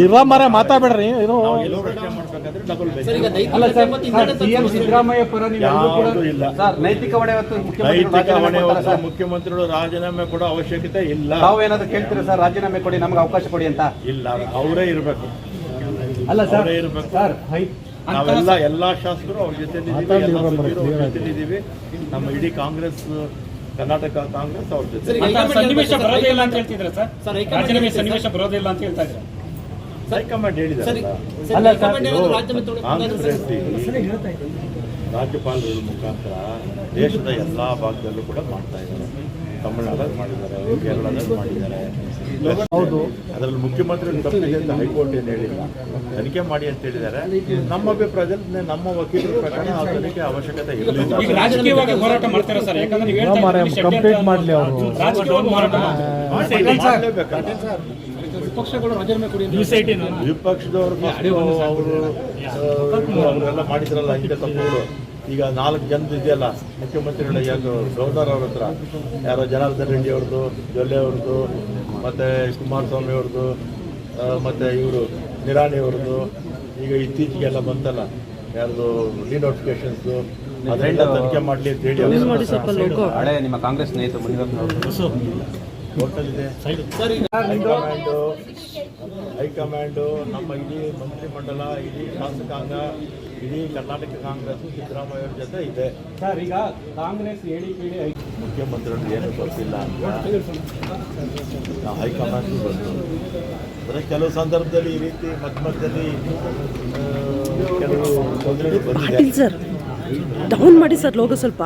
ಇರ ಮಾತಾಡ್ಬೇಡ್ರಿ ಇದು ಅಲ್ಲ ಸರ್, ಸಿಎಂ ಸಿದ್ದರಾಮಯ್ಯ ಪರ ನೈತಿಕ ಹೊಣೆ ಮುಖ್ಯಮಂತ್ರಿಗಳು ರಾಜೀನಾಮೆ ಕೊಡೋ ಅವಶ್ಯಕತೆ ಇಲ್ಲ. ತಾವೇನಾದ್ರು ಕೇಳ್ತೀರಾ ಸರ್, ರಾಜೀನಾಮೆ ಕೊಡಿ, ನಮ್ಗೆ ಅವಕಾಶ ಕೊಡಿ ಅಂತ? ಇಲ್ಲ, ಅವರೇ ಇರಬೇಕು. ಅಲ್ಲ ಸರ್, ಅವರೇ ಇರಬೇಕು. ನಾವೆಲ್ಲ ಎಲ್ಲಾ ಶಾಸಕರು ಅವ್ರ ಜೊತೆಲಿದ್ದೀವಿ. ನಮ್ಮ ಇಡೀ ಕಾಂಗ್ರೆಸ್, ಕರ್ನಾಟಕ ಕಾಂಗ್ರೆಸ್ ಅವ್ರ ಜೊತೆ. ಸನ್ನಿವೇಶ ಬರೋದಿಲ್ಲ ಅಂತ ಹೇಳ್ತಿದ್ರೆ ಸರ್, ರಾಜೀನಾಮೆ ಸನ್ನಿವೇಶ ಬರೋದಿಲ್ಲ ಅಂತ ಹೇಳ್ತಾ ಇದ್ದಾರೆ. ಹೈಕಮಾಂಡ್ ಹೇಳಿದ್ದಾರೆ. ರಾಜ್ಯಪಾಲರ ಮುಖಾಂತರ ದೇಶದ ಎಲ್ಲಾ ಭಾಗದಲ್ಲೂ ಕೂಡ ಮಾಡ್ತಾ ಇದ್ದಾರೆ. ತಮಿಳುನಾಡಲ್ಲಿ ಮಾಡಿದ್ದಾರೆ, ಕೇರಳದಲ್ಲಿ ಮಾಡಿದ್ದಾರೆ. ಹೌದು, ಅದರಲ್ಲಿ ಮುಖ್ಯಮಂತ್ರಿ ತಪ್ಪಿದೆ ಅಂತ ಹೈಕೋರ್ಟ್ ಏನು ಹೇಳಿಲ್ಲ, ತನಿಖೆ ಮಾಡಿ ಅಂತ ಹೇಳಿದ್ದಾರೆ. ನಮ್ಮ ಅಭಿಪ್ರಾಯದಲ್ಲಿ ನಮ್ಮ ವಕೀಲರ ಪ್ರಕಾರ ಆ ತನಿಖೆ ಅವಶ್ಯಕತೆ ಇರಲಿಲ್ಲ. ರಾಜಕೀಯವಾಗಿ ಹೋರಾಟ ಮಾಡ್ತಾರೆ ಸರ್, ಯಾಕಂದ್ರೆ ಕಂಪ್ಲೀಟ್ ಮಾಡಲಿ ಅವರು ವಿಪಕ್ಷಗಳು ರಾಜೀನಾಮೆ ಕೊಡಿ. ವಿಪಕ್ಷದವರು ಅವರೆಲ್ಲ ಮಾಡಿದ್ರಲ್ಲ ಇಂಥ ತಪ್ಪುಗಳು. ಈಗ 4 ಜನದ್ದು ಇದೆಯಲ್ಲ ಮುಖ್ಯಮಂತ್ರಿಗಳ, ಯಾರು ಗೌರ್ನರ್ ಅವ್ರ ಹತ್ರ, ಯಾರೋ ಜನಾರ್ದನ್ ರೆಡ್ಡಿ ಅವ್ರದ್ದು, ಜೊಲ್ಲೆ ಅವ್ರದ್ದು, ಮತ್ತು ಕುಮಾರಸ್ವಾಮಿ ಅವ್ರದ್ದು, ಮತ್ತು ಇವರು ನಿರಾಣಿ ಅವ್ರದ್ದು, ಈಗ ಇತ್ತೀಚೆಗೆಲ್ಲ ಬಂತಲ್ಲ ಯಾರ್ದು ಡಿನೋಟಿಫಿಕೇಶನ್ಸು, ಅದರಿಂದ ತನಿಖೆ ಮಾಡಲಿ ಅಂತ ಹೇಳಿ ಹಳೆ ನಿಮ್ಮ ಕಾಂಗ್ರೆಸ್ ಸ್ನೇಹಿತರು ಹೋಟೆಲಿದೆ. ಹೈಕಮಾಂಡು ನಮ್ಮ ಇಡೀ ಮಂತ್ರಿಮಂಡಲ, ಇಡೀ ಶಾಸಕಾಂಗ, ಇಡೀ ಕರ್ನಾಟಕ ಕಾಂಗ್ರೆಸ್ ಸಿದ್ದರಾಮಯ್ಯ ಜೊತೆ ಇದೆ ಸರ್. ಈಗ ಕಾಂಗ್ರೆಸ್ ಮುಖ್ಯಮಂತ್ರಿಗಳು ಏನು ಗೊತ್ತಿಲ್ಲ ಅಂತ ನಾವು ಹೈಕಮಾಂಡ್ ಬಂದು, ಅಂದರೆ ಕೆಲವು ಸಂದರ್ಭದಲ್ಲಿ ಈ ರೀತಿ ಮಧ್ಯದಲ್ಲಿ ಕೆಲವು ತೊಂದರೆಗಳು ಬಂದಿದೆ. ಡೌನ್ ಮಾಡಿ ಸರ್ ಲೋಗೋ ಸ್ವಲ್ಪ.